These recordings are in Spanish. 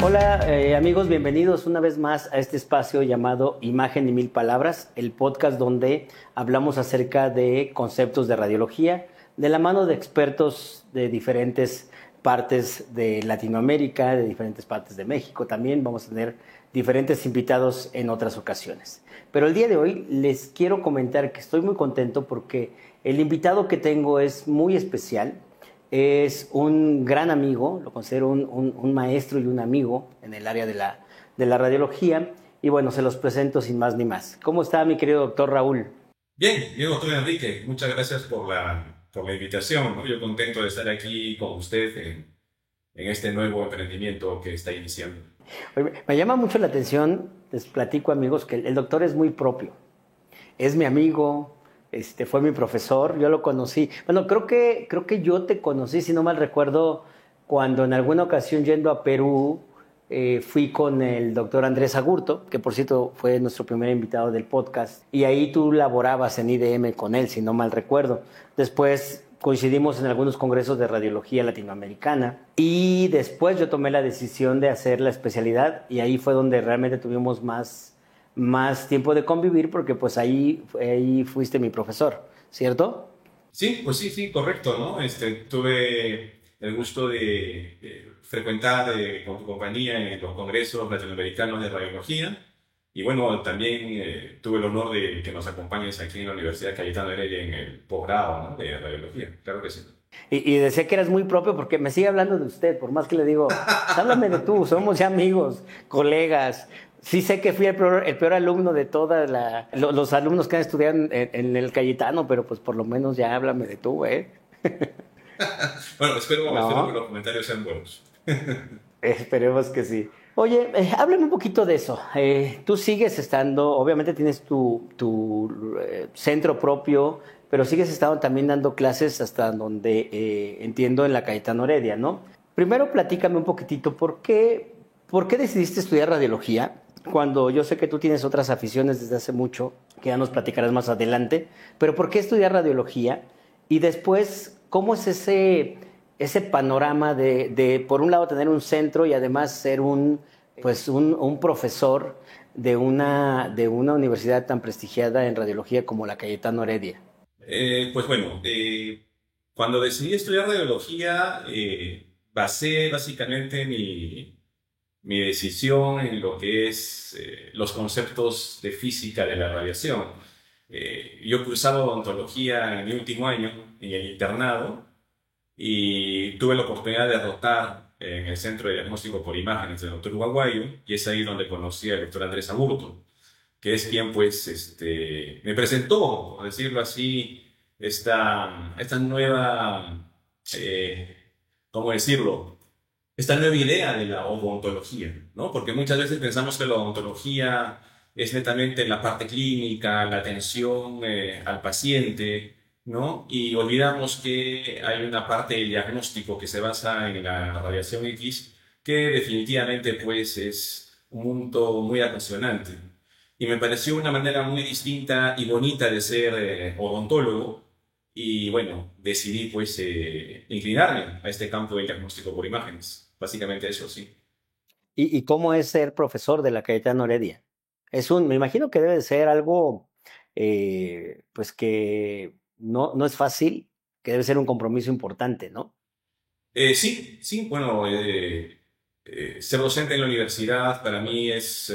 Hola amigos, bienvenidos una vez más a este espacio llamado Imagen y Mil Palabras, el podcast donde hablamos acerca de conceptos de radiología, de la mano de expertos de diferentes partes de Latinoamérica, de diferentes partes de México. También vamos a tener diferentes invitados en otras ocasiones. Pero el día de hoy les quiero comentar que estoy muy contento porque el invitado que tengo es muy especial. Es un gran amigo, lo considero un maestro y un amigo en el área de la radiología. Y bueno, se los presento sin más ni más. ¿Cómo está mi querido doctor Raúl? Bien, doctor Enrique, muchas gracias por la invitación, ¿no? Yo contento de estar aquí con usted en este nuevo emprendimiento que está iniciando. Oye, me llama mucho la atención, les platico amigos, que el doctor es muy propio. Es mi amigo, fue mi profesor, yo lo conocí. Bueno, creo que yo te conocí, si no mal recuerdo, cuando en alguna ocasión yendo a Perú fui con el doctor Andrés Agurto, que por cierto fue nuestro primer invitado del podcast, y ahí tú laborabas en IDM con él, si no mal recuerdo. Después coincidimos en algunos congresos de radiología latinoamericana y después yo tomé la decisión de hacer la especialidad y ahí fue donde realmente tuvimos más tiempo de convivir porque pues ahí fuiste mi profesor, ¿cierto? Sí, pues sí, correcto, ¿no? Tuve el gusto de frecuentar con tu compañía en los congresos latinoamericanos de radiología y bueno, también tuve el honor de que nos acompañes aquí en la Universidad Cayetano Heredia en el posgrado, ¿no? De radiología, claro que sí. Y decía que eras muy propio porque me sigue hablando de usted, por más que le digo, pues háblame de tú, somos ya amigos, colegas. Sí sé que fui el peor alumno de todos los alumnos que han estudiado en el Cayetano, pero pues por lo menos ya háblame de tú, ¿eh? Bueno, espero que ¿No? los comentarios sean buenos. Esperemos que sí. Oye, háblame un poquito de eso. Tú sigues estando, obviamente tienes tu centro propio, pero sigues estando también dando clases hasta donde entiendo en la Cayetano Heredia, ¿no? Primero platícame un poquitito, por qué decidiste estudiar radiología? Cuando yo sé que tú tienes otras aficiones desde hace mucho, que ya nos platicarás más adelante, pero ¿por qué estudiar radiología? Y después, ¿cómo es ese panorama por un lado, tener un centro y además ser un profesor de una universidad tan prestigiada en radiología como la Cayetano Heredia? Pues bueno, cuando decidí estudiar radiología, basé básicamente mi decisión en lo que es los conceptos de física de la radiación. Yo cursaba odontología en mi último año, en el internado, y tuve la oportunidad de rotar en el Centro de Diagnóstico por Imágenes del Dr. Uruguayo, y es ahí donde conocí al doctor Andrés Aburto, que es quien pues me presentó, por decirlo así, esta nueva, ¿cómo decirlo? Esta nueva idea de la odontología, ¿no? Porque muchas veces pensamos que la odontología es netamente la parte clínica, la atención al paciente, ¿no? Y olvidamos que hay una parte del diagnóstico que se basa en la radiación X, que definitivamente pues es un mundo muy apasionante. Y me pareció una manera muy distinta y bonita de ser odontólogo. Y bueno, decidí pues inclinarme a este campo del diagnóstico por imágenes. Básicamente eso, sí. ¿Y cómo es ser profesor de la Cayetano Heredia? Me imagino que debe de ser algo, pues que no es fácil, que debe ser un compromiso importante, ¿no? Sí, bueno, ser docente en la universidad para mí es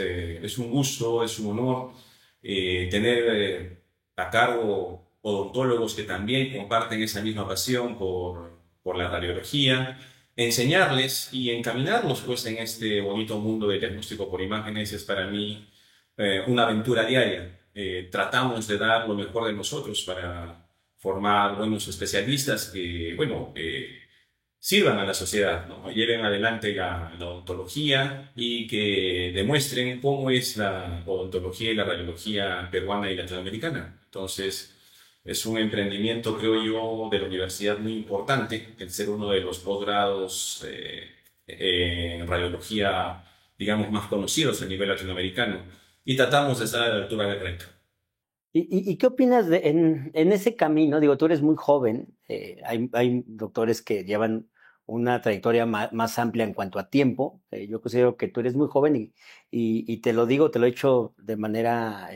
un gusto, es un honor tener a cargo odontólogos que también comparten esa misma pasión por la radiología, enseñarles y encaminarlos pues en este bonito mundo del diagnóstico por imágenes es para mí una aventura diaria. Tratamos de dar lo mejor de nosotros para formar buenos especialistas que, bueno, sirvan a la sociedad, ¿no? Lleven adelante la odontología y que demuestren cómo es la odontología y la radiología peruana y latinoamericana. Entonces, es un emprendimiento, creo yo, de la universidad muy importante, el ser uno de los posgrados en radiología, digamos, más conocidos a nivel latinoamericano. Y tratamos de estar a la altura del reto. ¿Y qué opinas en ese camino? Digo, tú eres muy joven, hay doctores que llevan una trayectoria más amplia en cuanto a tiempo. Yo considero que tú eres muy joven y te lo digo, te lo he hecho de manera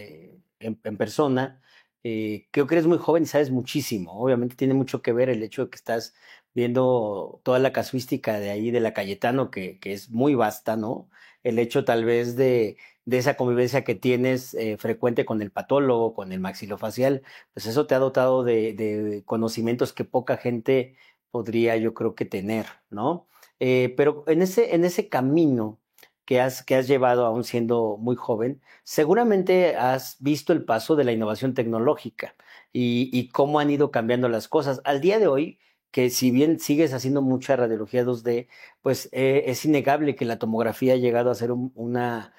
en persona. Creo que eres muy joven y sabes muchísimo. Obviamente tiene mucho que ver el hecho de que estás viendo toda la casuística de ahí de la Cayetano, que es muy vasta, ¿no? El hecho tal vez de esa convivencia que tienes frecuente con el patólogo, con el maxilofacial, pues eso te ha dotado de conocimientos que poca gente podría, yo creo que tener, ¿no? Pero en ese camino que has llevado aún siendo muy joven, seguramente has visto el paso de la innovación tecnológica y cómo han ido cambiando las cosas. Al día de hoy, que si bien sigues haciendo mucha radiología 2D, pues es innegable que la tomografía ha llegado a ser una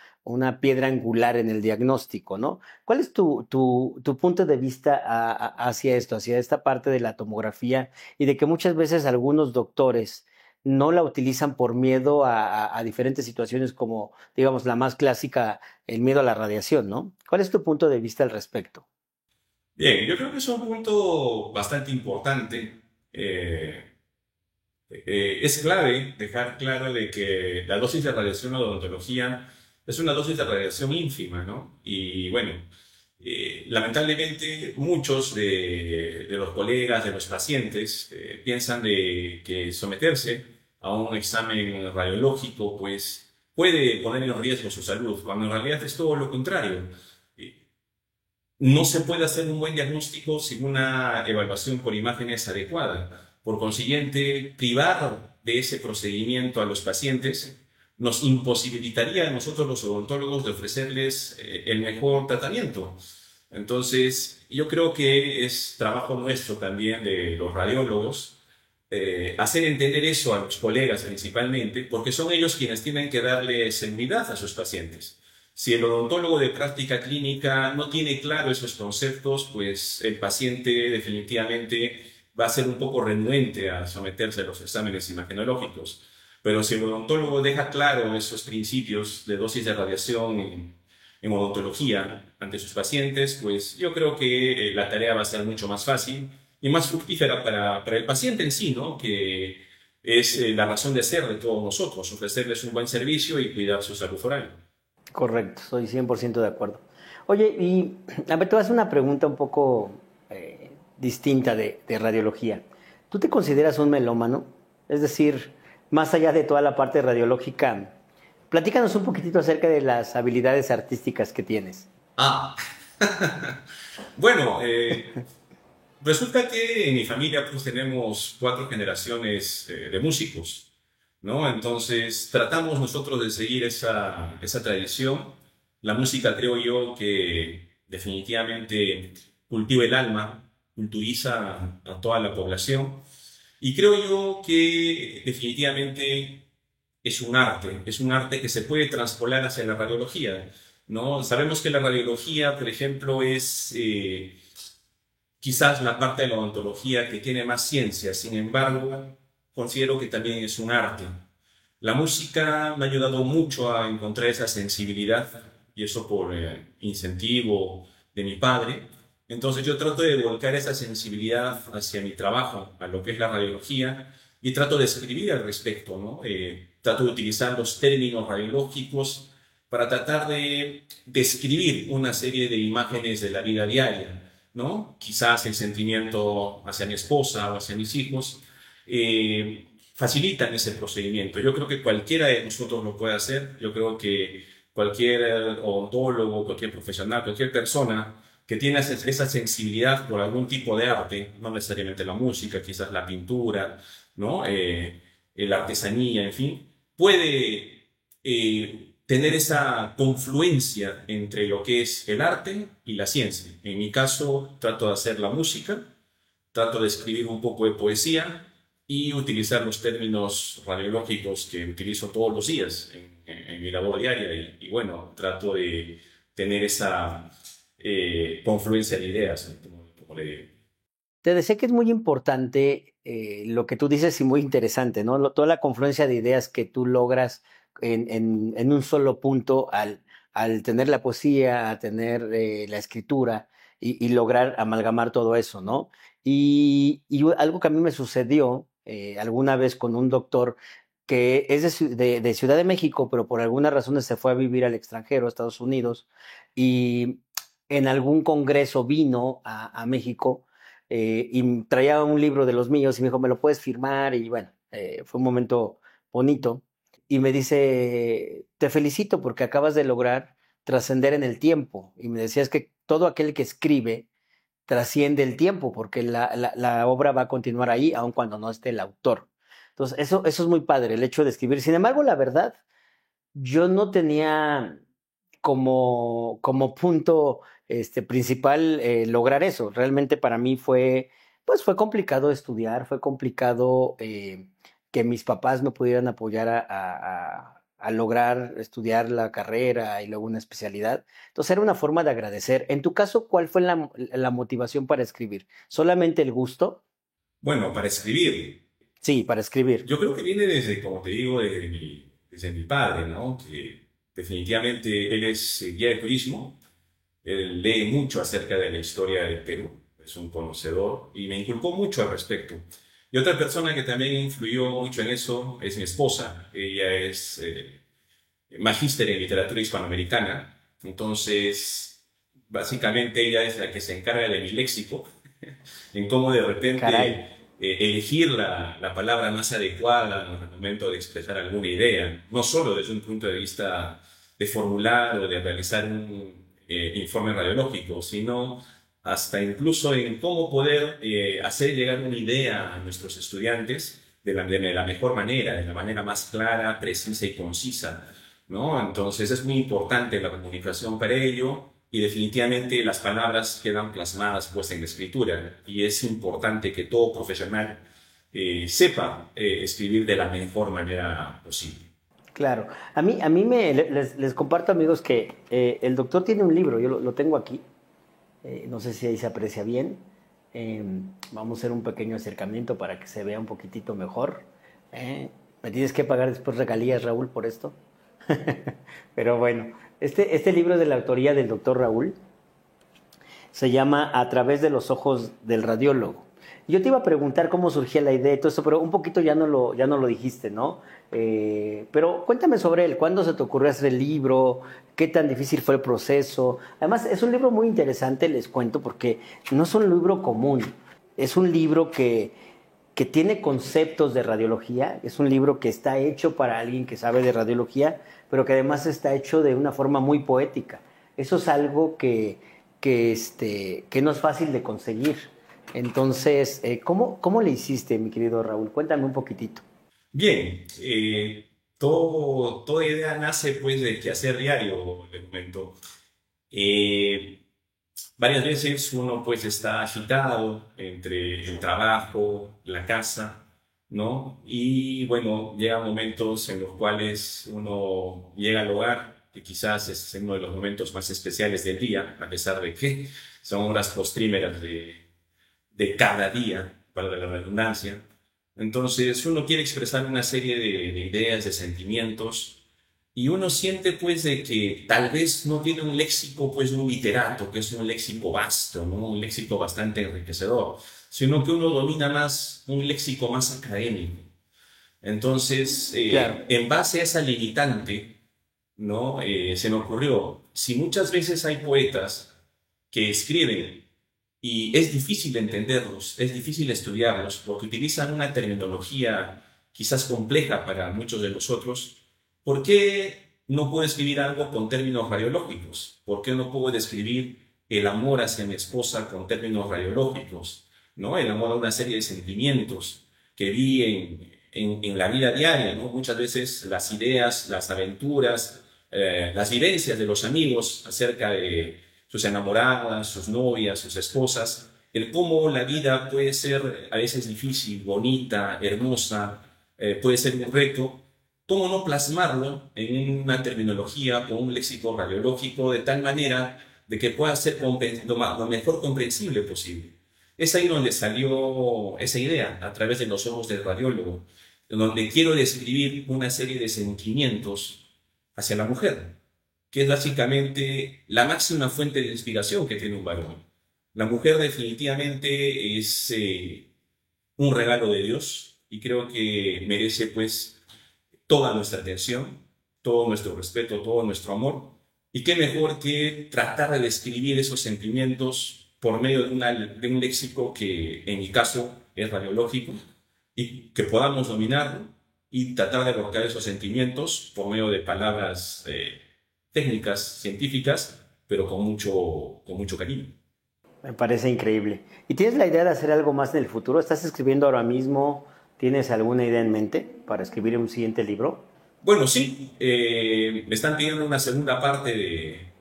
piedra angular en el diagnóstico, ¿no? ¿Cuál es tu punto de vista hacia esto, hacia esta parte de la tomografía y de que muchas veces algunos doctores no la utilizan por miedo a diferentes situaciones como, digamos, la más clásica, el miedo a la radiación, ¿no? ¿Cuál es tu punto de vista al respecto? Bien, yo creo que es un punto bastante importante. Eh, es clave dejar claro de que la dosis de radiación o de odontología es una dosis de radiación ínfima, ¿no? Y bueno, lamentablemente muchos de los colegas, de los pacientes, piensan de que someterse a un examen radiológico pues puede poner en riesgo su salud, cuando en realidad es todo lo contrario. No se puede hacer un buen diagnóstico sin una evaluación por imágenes adecuada. Por consiguiente, privar de ese procedimiento a los pacientes nos imposibilitaría a nosotros los odontólogos de ofrecerles el mejor tratamiento. Entonces, yo creo que es trabajo nuestro también de los radiólogos hacer entender eso a los colegas principalmente, porque son ellos quienes tienen que darle seguridad a sus pacientes. Si el odontólogo de práctica clínica no tiene claro esos conceptos, pues el paciente definitivamente va a ser un poco renuente a someterse a los exámenes imagenológicos. Pero si el odontólogo deja claro esos principios de dosis de radiación en odontología ante sus pacientes, pues yo creo que la tarea va a ser mucho más fácil y más fructífera para el paciente en sí, ¿no? Que es la razón de ser de todos nosotros, ofrecerles un buen servicio y cuidar su salud oral. Correcto, soy 100% de acuerdo. Oye, y a ver, te voy a hacer una pregunta un poco distinta de radiología. ¿Tú te consideras un melómano? Es decir, más allá de toda la parte radiológica, platícanos un poquitito acerca de las habilidades artísticas que tienes. Ah, bueno, resulta que en mi familia pues tenemos cuatro generaciones de músicos, ¿no? Entonces tratamos nosotros de seguir esa tradición. La música creo yo que definitivamente cultiva el alma, culturiza a toda la población y creo yo que definitivamente es un arte que se puede traspolar hacia la radiología, ¿no? Sabemos que la radiología, por ejemplo, es quizás la parte de la odontología que tiene más ciencia, sin embargo, considero que también es un arte. La música me ha ayudado mucho a encontrar esa sensibilidad y eso por incentivo de mi padre. Entonces yo trato de volcar esa sensibilidad hacia mi trabajo, a lo que es la radiología, y trato de escribir al respecto, ¿no? Trato de utilizar los términos radiológicos para tratar de describir una serie de imágenes de la vida diaria, ¿no? Quizás el sentimiento hacia mi esposa o hacia mis hijos facilitan ese procedimiento. Yo creo que cualquiera de nosotros lo puede hacer. Yo creo que cualquier odontólogo, cualquier profesional, cualquier persona que tiene esa sensibilidad por algún tipo de arte, no necesariamente la música, quizás la pintura, ¿no? La artesanía, en fin, puede tener esa confluencia entre lo que es el arte y la ciencia. En mi caso, trato de hacer la música, trato de escribir un poco de poesía y utilizar los términos radiológicos que utilizo todos los días en mi labor diaria. Y bueno, trato de tener esa confluencia de ideas, ¿no? Como le... Te decía que es muy importante lo que tú dices y muy interesante, ¿no? Toda la confluencia de ideas que tú logras en un solo punto al tener la poesía, a tener la escritura y lograr amalgamar todo eso, ¿no? Y algo que a mí me sucedió alguna vez con un doctor que es de Ciudad de México, pero por algunas razones se fue a vivir al extranjero, a Estados Unidos, y en algún congreso vino a México y traía un libro de los míos y me dijo, ¿me lo puedes firmar? Y bueno, fue un momento bonito. Y me dice, te felicito porque acabas de lograr trascender en el tiempo. Y me decía, es que todo aquel que escribe trasciende el tiempo, porque la obra va a continuar ahí, aun cuando no esté el autor. Entonces, eso es muy padre, el hecho de escribir. Sin embargo, la verdad, yo no tenía como punto principal lograr eso. Realmente para mí pues fue complicado estudiar, fue complicado que mis papás me pudieran apoyar a lograr estudiar la carrera y luego una especialidad. Entonces era una forma de agradecer. En tu caso, ¿cuál fue la motivación para escribir? ¿Solamente el gusto? Bueno, para escribir, Sí, para escribir. yo creo que viene desde, como te digo, desde mi padre, ¿no? Que definitivamente él es guía de turismo, él lee mucho acerca de la historia del Perú, es un conocedor y me inculcó mucho al respecto. Y otra persona que también influyó mucho en eso es mi esposa. Ella es magíster en literatura hispanoamericana, entonces básicamente ella es la que se encarga de mi léxico, en cómo de repente Caray, elegir la palabra más adecuada en el momento de expresar alguna idea, no solo desde un punto de vista de formular o de realizar un informe radiológico, sino hasta incluso en cómo poder hacer llegar una idea a nuestros estudiantes de la mejor manera, de la manera más clara, precisa y concisa, ¿no? Entonces es muy importante la comunicación para ello y definitivamente las palabras quedan plasmadas pues en la escritura y es importante que todo profesional sepa escribir de la mejor manera posible. claro. A mí les comparto, amigos, que el doctor tiene un libro, yo lo tengo aquí, no sé si ahí se aprecia bien. Eh, Vamos a hacer un pequeño acercamiento para que se vea un poquitito mejor. Me tienes que pagar después regalías, Raúl, por esto. Pero bueno, este libro es de la autoría del doctor Raúl, se llama A través de los ojos del radiólogo. Yo te iba a preguntar cómo surgía la idea y todo eso, pero un poquito ya no lo dijiste, ¿no? Pero cuéntame sobre él, ¿cuándo se te ocurrió hacer el libro? ¿Qué tan difícil fue el proceso? Además, es un libro muy interesante, les cuento, porque no es un libro común, es un libro que tiene conceptos de radiología, es un libro que está hecho para alguien que sabe de radiología, pero que además está hecho de una forma muy poética. Eso es algo que no es fácil de conseguir. Entonces, ¿cómo le hiciste, mi querido Raúl? Cuéntame un poquitito. Bien, toda idea nace pues de quehacer diario, le comento. Eh, Varias veces uno pues está agitado entre el trabajo, la casa, ¿no? Y bueno, llegan momentos en los cuales uno llega al hogar, que quizás es uno de los momentos más especiales del día, a pesar de que son horas postrímeras de cada día, para la redundancia. Entonces uno quiere expresar una serie de ideas, de sentimientos, y uno siente pues de que tal vez no tiene un léxico pues un literato, que es un léxico vasto, ¿no? Un léxico bastante enriquecedor, sino que uno domina más un léxico más académico. Entonces, Claro, en base a esa limitante, ¿no? Se me ocurrió, si muchas veces hay poetas que escriben y es difícil entenderlos, es difícil estudiarlos, porque utilizan una terminología quizás compleja para muchos de nosotros. ¿Por qué no puedo escribir algo con términos radiológicos? ¿Por qué no puedo describir el amor hacia mi esposa con términos radiológicos? ¿No? El amor a una serie de sentimientos que vi en la vida diaria, ¿no? Muchas veces las ideas, las aventuras, las vivencias de los amigos acerca de sus enamoradas, sus novias, sus esposas, el cómo la vida puede ser a veces difícil, bonita, hermosa, puede ser un reto, cómo no plasmarlo en una terminología o un léxico radiológico de tal manera de que pueda ser lo mejor comprensible posible. Es ahí donde salió esa idea, a través de los ojos del radiólogo, donde quiero describir una serie de sentimientos hacia la mujer, que es básicamente la máxima fuente de inspiración que tiene un varón. La mujer definitivamente es un regalo de Dios, y creo que merece pues toda nuestra atención, todo nuestro respeto, todo nuestro amor. Y qué mejor que tratar de describir esos sentimientos por medio de un léxico que en mi caso es radiológico y que podamos dominarlo y tratar de evocar esos sentimientos por medio de palabras técnicas, científicas, pero con mucho cariño. Me parece increíble. ¿Y tienes la idea de hacer algo más en el futuro? ¿Estás escribiendo ahora mismo? ¿Tienes alguna idea en mente para escribir un siguiente libro? Bueno, sí, me están pidiendo una segunda parte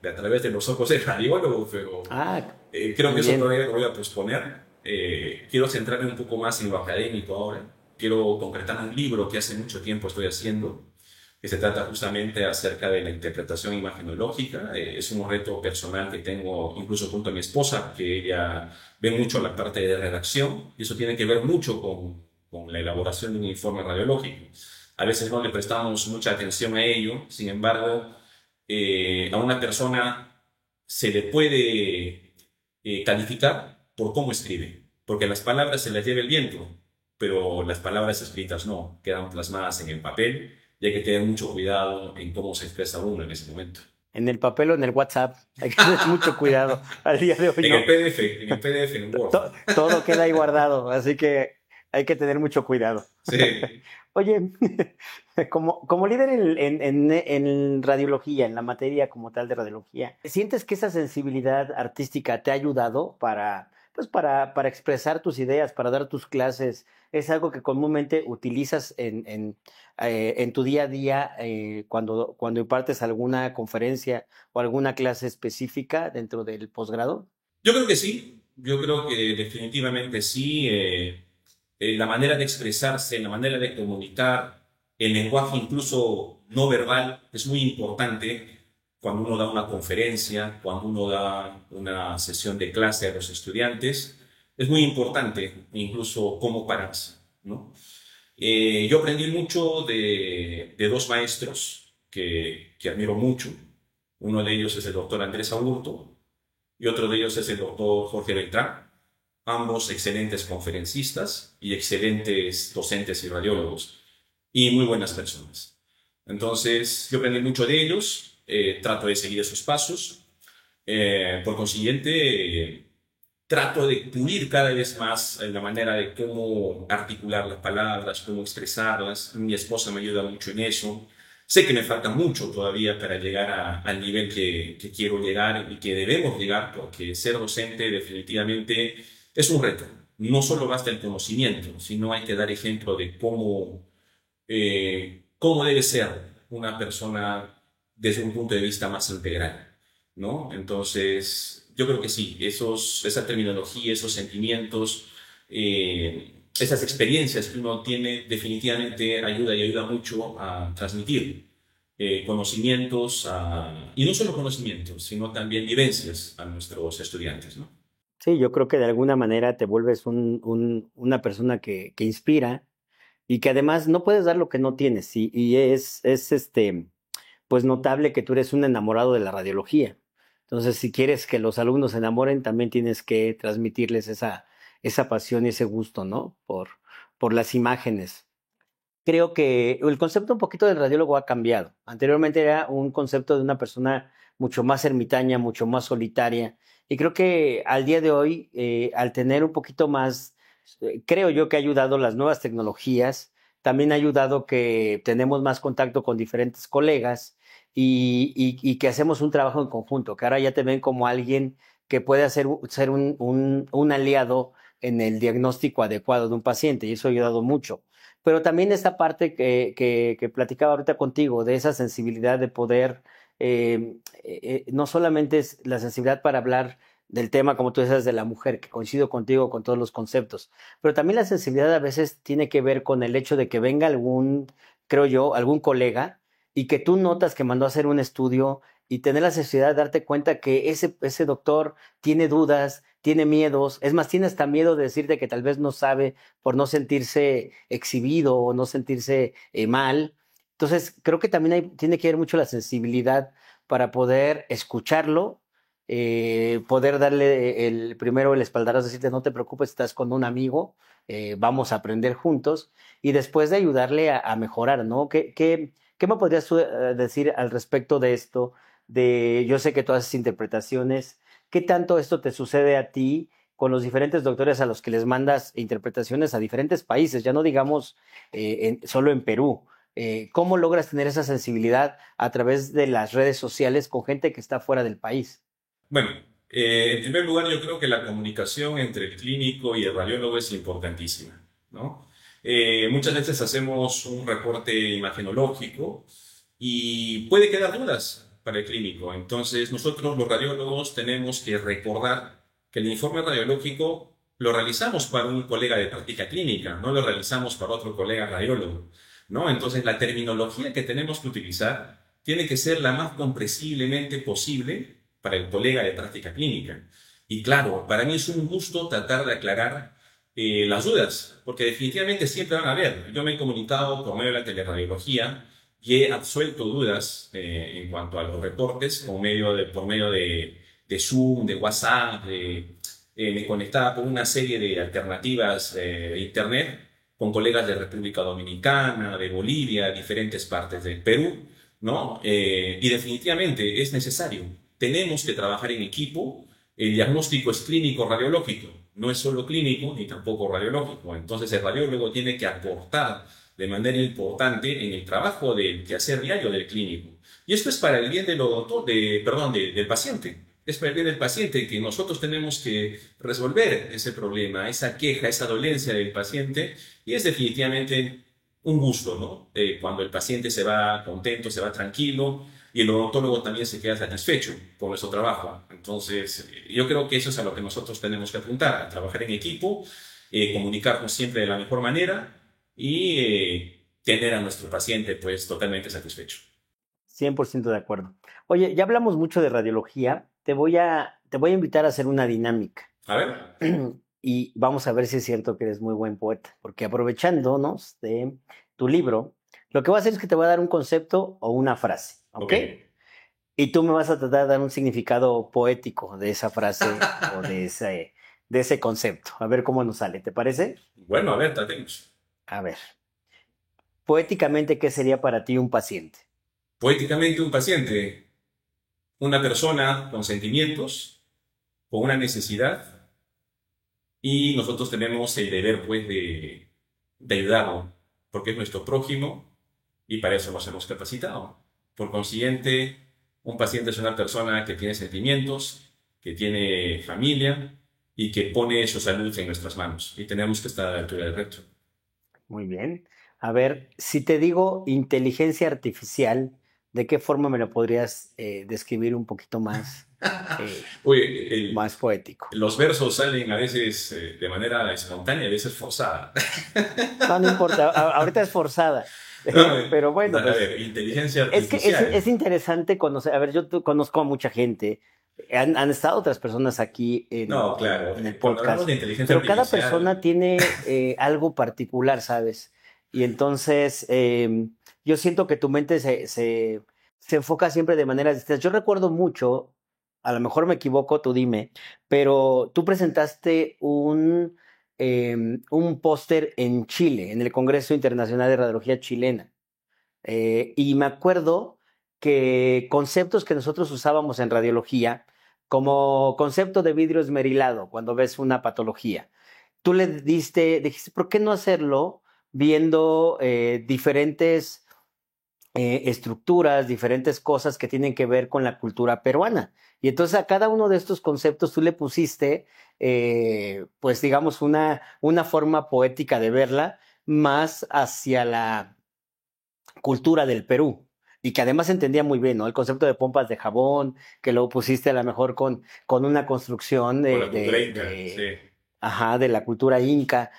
de A través de los ojos del radiólogo, pero Ah, creo que muy eso bien. todavía lo voy a posponer. Quiero centrarme un poco más en lo académico ahora. Quiero concretar un libro que hace mucho tiempo estoy haciendo, que se trata justamente acerca de la interpretación imagenológica. Es un reto personal que tengo incluso junto a mi esposa, que ella ve mucho la parte de redacción, y eso tiene que ver mucho con la elaboración de un informe radiológico. A veces no le prestamos mucha atención a ello, sin embargo, a una persona se le puede calificar por cómo escribe, porque las palabras se las lleva el viento, pero las palabras escritas no, quedan plasmadas en el papel y hay que tener mucho cuidado en cómo se expresa uno en ese momento. En el papel o en el WhatsApp. Hay que tener mucho cuidado al día de hoy, En ¿no? el PDF, en el PDF, en Word. Todo queda ahí guardado, así que hay que tener mucho cuidado. Sí. Oye, como líder en radiología, en la materia como tal de radiología, ¿sientes que esa sensibilidad artística te ha ayudado pues para expresar tus ideas, para dar tus clases? ¿Es algo que comúnmente utilizas en tu día a día cuando impartes alguna conferencia o alguna clase específica dentro del posgrado? Yo creo que sí, yo creo que definitivamente sí. La manera de expresarse, la manera de comunicar, el lenguaje incluso no verbal es muy importante cuando uno da una conferencia, cuando uno da una sesión de clase a los estudiantes. Es muy importante incluso cómo pararse, ¿no? Yo aprendí mucho de dos maestros que admiro mucho. Uno de ellos es el doctor Andrés Aburto y otro de ellos es el doctor Jorge Beltrán, ambos excelentes conferencistas y excelentes docentes y radiólogos, y muy buenas personas. Entonces, yo aprendí mucho de ellos, trato de seguir esos pasos, por consiguiente, trato de pulir cada vez más la manera de cómo articular las palabras, cómo expresarlas. Mi esposa me ayuda mucho en eso. Sé que me falta mucho todavía para llegar al nivel que quiero llegar y que debemos llegar, porque ser docente definitivamente es un reto. No solo basta el conocimiento, sino hay que dar ejemplo de cómo debe ser una persona desde un punto de vista más integral, ¿no? Entonces, yo creo que sí, esa terminología, esos sentimientos, esas experiencias que uno tiene, definitivamente ayuda mucho a transmitir conocimientos, y no solo conocimientos, sino también vivencias a nuestros estudiantes, ¿no? Sí, yo creo que de alguna manera te vuelves una persona que inspira y que además no puedes dar lo que no tienes. Y es pues notable que tú eres un enamorado de la radiología. Entonces, si quieres que los alumnos se enamoren, también tienes que transmitirles esa pasión y ese gusto, ¿no? Por las imágenes. Creo que el concepto un poquito del radiólogo ha cambiado. Anteriormente era un concepto de una persona mucho más ermitaña, mucho más solitaria. Y creo que al día de hoy, al tener un poquito más, creo yo que ha ayudado las nuevas tecnologías, también ha ayudado que tenemos más contacto con diferentes colegas y que hacemos un trabajo en conjunto, que ahora ya te ven como alguien que puede ser un aliado en el diagnóstico adecuado de un paciente y eso ha ayudado mucho. Pero también esta parte que platicaba ahorita contigo, de esa sensibilidad de poder, no solamente es la sensibilidad para hablar del tema, como tú dices, de la mujer, que coincido contigo con todos los conceptos, pero también la sensibilidad a veces tiene que ver con el hecho de que venga creo yo, algún colega y que tú notas que mandó a hacer un estudio y tener la sensibilidad de darte cuenta que ese doctor tiene dudas, tiene miedos, es más, tiene hasta miedo de decirte que tal vez no sabe por no sentirse exhibido o no sentirse mal. Entonces, creo que también tiene que ver mucho la sensibilidad para poder escucharlo poder darle primero el espaldarazo, decirte no te preocupes, estás con un amigo, vamos a aprender juntos y después de ayudarle a mejorar, ¿no? ¿Qué me podrías tú, decir al respecto de esto? Yo sé que tú haces interpretaciones, ¿qué tanto esto te sucede a ti con los diferentes doctores a los que les mandas interpretaciones a diferentes países? Ya no digamos solo en Perú. ¿Cómo logras tener esa sensibilidad a través de las redes sociales con gente que está fuera del país? Bueno, en primer lugar, yo creo que la comunicación entre el clínico y el radiólogo es importantísima, ¿no? Muchas veces hacemos un reporte imagenológico y puede quedar dudas para el clínico. Entonces, nosotros los radiólogos tenemos que recordar que el informe radiológico lo realizamos para un colega de práctica clínica, no lo realizamos para otro colega radiólogo, ¿no? Entonces, la terminología que tenemos que utilizar tiene que ser la más comprensiblemente posible para el colega de práctica clínica. Y claro, para mí es un gusto tratar de aclarar las dudas, porque definitivamente siempre van a haber. Yo me he comunicado por medio de la teleradiología y he absuelto dudas en cuanto a los reportes por medio de Zoom, de WhatsApp, me conectaba con una serie de alternativas de Internet con colegas de República Dominicana, de Bolivia, diferentes partes del Perú, ¿no? Y definitivamente es necesario. Tenemos que trabajar en equipo. El diagnóstico es clínico radiológico, no es solo clínico ni tampoco radiológico. Entonces el radiólogo tiene que aportar de manera importante en el trabajo del quehacer diario del clínico. Y esto es para el bien del paciente. Es para el bien del paciente que nosotros tenemos que resolver ese problema, esa queja, esa dolencia del paciente. Y es definitivamente un gusto, ¿no? Cuando el paciente se va contento, se va tranquilo y el odontólogo también se queda satisfecho con nuestro trabajo. Entonces, yo creo que eso es a lo que nosotros tenemos que apuntar, a trabajar en equipo, comunicarnos siempre de la mejor manera y tener a nuestro paciente pues totalmente satisfecho. 100% de acuerdo. Oye, ya hablamos mucho de radiología. Te voy a invitar a hacer una dinámica. A ver. Y vamos a ver si es cierto que eres muy buen poeta. Porque aprovechándonos de tu libro, lo que voy a hacer es que te voy a dar un concepto o una frase. ¿Ok? Y tú me vas a tratar de dar un significado poético de esa frase o de ese concepto. A ver cómo nos sale. ¿Te parece? Bueno, a ver, tratemos. A ver. Poéticamente, ¿qué sería para ti un paciente? Poéticamente, un paciente, una persona con sentimientos, con una necesidad, y nosotros tenemos el deber, pues, de ayudarlo, porque es nuestro prójimo y para eso nos hemos capacitado. Por consiguiente, un paciente es una persona que tiene sentimientos, que tiene familia y que pone su salud en nuestras manos. Y tenemos que estar a la altura del reto. Muy bien. A ver, si te digo inteligencia artificial, ¿de qué forma me lo podrías describir un poquito más, más poético? Los versos salen a veces de manera espontánea, a veces forzada. No, no importa, ahorita es forzada. Pero bueno, a ver, inteligencia artificial. Es que es interesante conocer. A ver, yo conozco a mucha gente. Han estado otras personas aquí No, claro, en el podcast. De inteligencia pero cada persona tiene algo particular, ¿sabes? Y entonces yo siento que tu mente se enfoca siempre de maneras distintas. Yo recuerdo mucho, a lo mejor me equivoco, tú dime, pero tú presentaste un póster en Chile, en el Congreso Internacional de Radiología Chilena. Y me acuerdo que conceptos que nosotros usábamos en radiología, como concepto de vidrio esmerilado, cuando ves una patología, tú dijiste, ¿por qué no hacerlo viendo diferentes estructuras, diferentes cosas que tienen que ver con la cultura peruana? Y entonces a cada uno de estos conceptos tú le pusiste, pues digamos, una forma poética de verla más hacia la cultura del Perú. Y que además entendía muy bien, ¿no? El concepto de pompas de jabón, que lo pusiste a lo mejor con una construcción de la cultura inca.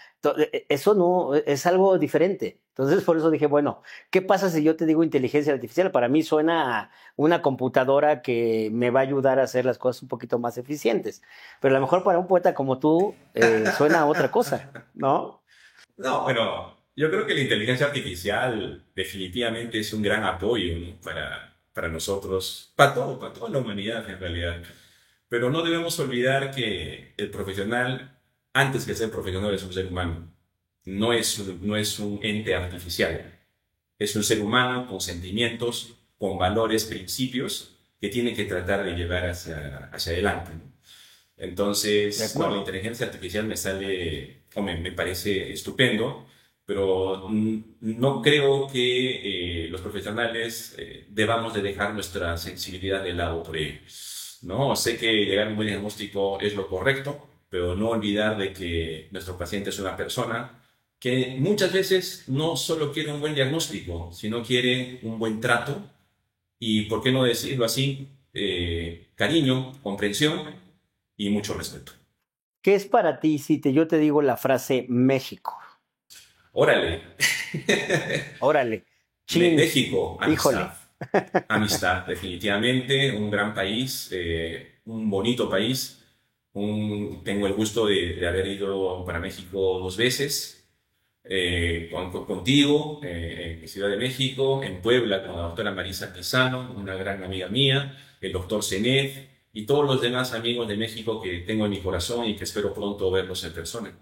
Eso no, es algo diferente. Entonces, por eso dije, bueno, ¿qué pasa si yo te digo inteligencia artificial? Para mí suena a una computadora que me va a ayudar a hacer las cosas un poquito más eficientes. Pero a lo mejor para un poeta como tú, suena a otra cosa, ¿no? No, bueno, yo creo que la inteligencia artificial definitivamente es un gran apoyo, ¿no? para nosotros, para toda la humanidad en realidad. Pero no debemos olvidar que el profesional, antes que ser profesional, es un ser humano. No es un ente artificial. Es un ser humano con sentimientos, con valores, principios que tiene que tratar de llevar hacia adelante, ¿no? De Entonces, no, la acuerdo. inteligencia artificial me sale, o me parece estupendo, pero no creo que los profesionales debamos de dejar nuestra sensibilidad de lado por ello, ¿no? Sé que llegar a un buen diagnóstico es lo correcto, pero no olvidar de que nuestro paciente es una persona que muchas veces no solo quiere un buen diagnóstico, sino quiere un buen trato y, ¿por qué no decirlo así? Cariño, comprensión y mucho respeto. ¿Qué es para ti si yo te digo la frase México? Órale. Órale, chin, México, amistad. híjole. Amistad, definitivamente, un gran país, un bonito país. Tengo el gusto de haber ido para México 2 veces, contigo, en Ciudad de México, en Puebla con la doctora Marisa Pisano, una gran amiga mía, el doctor Zenet y todos los demás amigos de México que tengo en mi corazón y que espero pronto verlos en persona.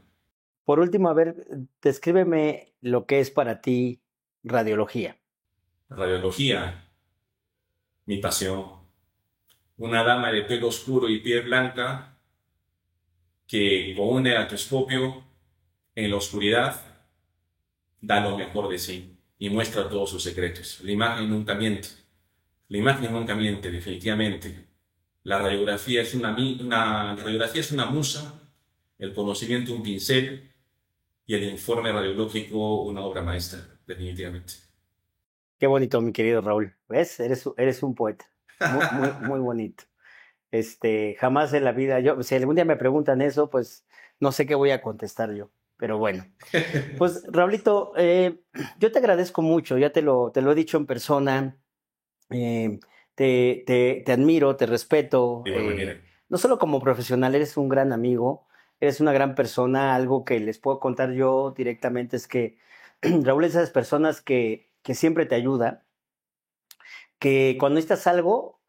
Por último, a ver, descríbeme lo que es para ti radiología. Radiología, mi pasión. Una dama de pelo oscuro y piel blanca que con un negatoscopio en la oscuridad da lo mejor de sí y muestra todos sus secretos. La imagen nunca miente. La imagen nunca miente, definitivamente. La radiografía es una musa, el conocimiento un pincel y el informe radiológico una obra maestra, definitivamente. Qué bonito, mi querido Raúl. ¿Ves? Eres un poeta. Muy, muy, muy bonito. Jamás en la vida, si algún día me preguntan eso, pues no sé qué voy a contestar yo. Pero bueno. Pues, Raulito, yo te agradezco mucho, ya te lo he dicho en persona. eh, te admiro, te respeto, De igual manera. no solo como profesional, eres un gran amigo, eres una gran persona. Algo que les puedo contar yo directamente es que Raúl es de esas personas que siempre te ayuda, que cuando necesitas algo,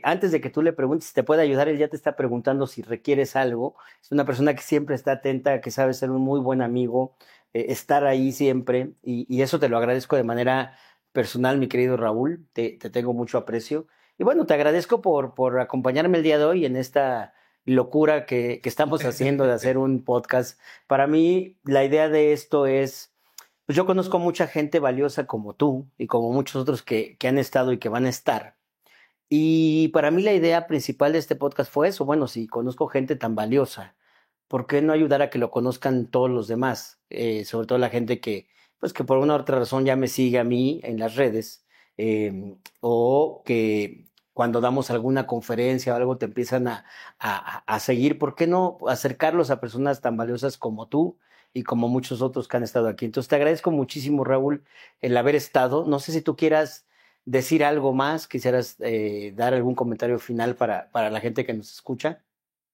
antes de que tú le preguntes si te puede ayudar, él ya te está preguntando si requieres algo. Es una persona que siempre está atenta, que sabe ser un muy buen amigo, estar ahí siempre, y eso te lo agradezco de manera personal, mi querido Raúl. Te tengo mucho aprecio. Y bueno, te agradezco por acompañarme el día de hoy en esta locura que estamos haciendo de hacer un podcast. Para mí, la idea de esto es, pues yo conozco mucha gente valiosa como tú y como muchos otros que han estado y que van a estar. Y para mí la idea principal de este podcast fue eso. Bueno, si conozco gente tan valiosa, ¿por qué no ayudar a que lo conozcan todos los demás? Sobre todo la gente pues que por una u otra razón ya me sigue a mí en las redes, o que cuando damos alguna conferencia o algo te empiezan a seguir. ¿Por qué no acercarlos a personas tan valiosas como tú y como muchos otros que han estado aquí? Entonces te agradezco muchísimo, Raúl, el haber estado. No sé si tú quieras decir algo más, quisieras dar algún comentario final para la gente que nos escucha.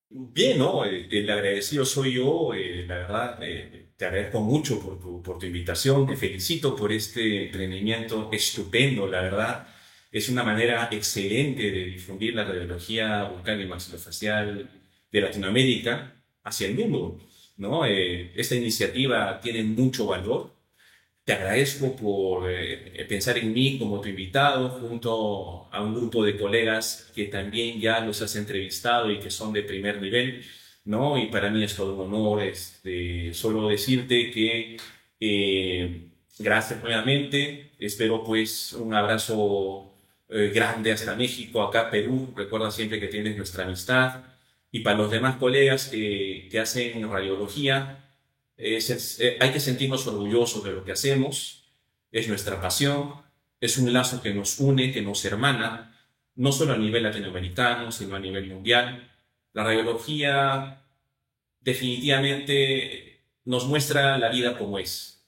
Bien, ¿no? El agradecido soy yo, la verdad, te agradezco mucho por tu invitación, te felicito por este emprendimiento estupendo, la verdad. Es una manera excelente de difundir la radiología bucal y maxilofacial de Latinoamérica hacia el mundo, ¿no? Esta iniciativa tiene mucho valor. Te agradezco por pensar en mí como tu invitado, junto a un grupo de colegas que también ya los has entrevistado y que son de primer nivel, ¿no? Y para mí es todo un honor, solo decirte que gracias nuevamente. Espero pues un abrazo grande hasta México, acá Perú. Recuerda siempre que tienes nuestra amistad. Y para los demás colegas que hacen radiología, hay que sentirnos orgullosos de lo que hacemos, es nuestra pasión, es un lazo que nos une, que nos hermana, no solo a nivel latinoamericano, sino a nivel mundial. La radiología definitivamente nos muestra la vida como es.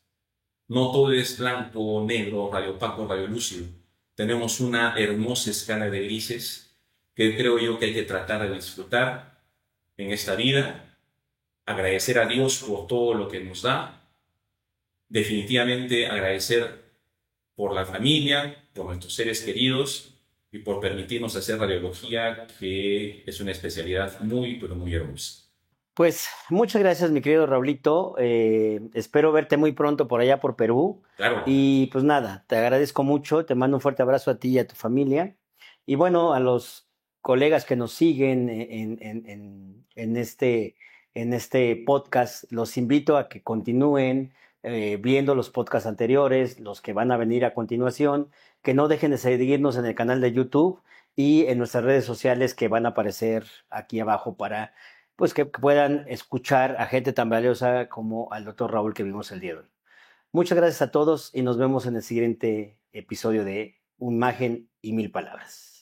No todo es blanco, negro, radiopaco, radiolúcido. Tenemos una hermosa escala de grises que creo yo que hay que tratar de disfrutar en esta vida, agradecer a Dios por todo lo que nos da, definitivamente agradecer por la familia, por nuestros seres queridos y por permitirnos hacer radiología, que es una especialidad muy, pero muy hermosa. Pues muchas gracias, mi querido Raulito. Espero verte muy pronto por allá por Perú. Claro, Y pues nada, te agradezco mucho, te mando un fuerte abrazo a ti y a tu familia. Y bueno, a los colegas que nos siguen en este podcast, los invito a que continúen viendo los podcasts anteriores, los que van a venir a continuación, que no dejen de seguirnos en el canal de YouTube y en nuestras redes sociales que van a aparecer aquí abajo para pues que puedan escuchar a gente tan valiosa como al doctor Raúl que vimos el día de hoy. Muchas gracias a todos y nos vemos en el siguiente episodio de Un Imagen y Mil Palabras.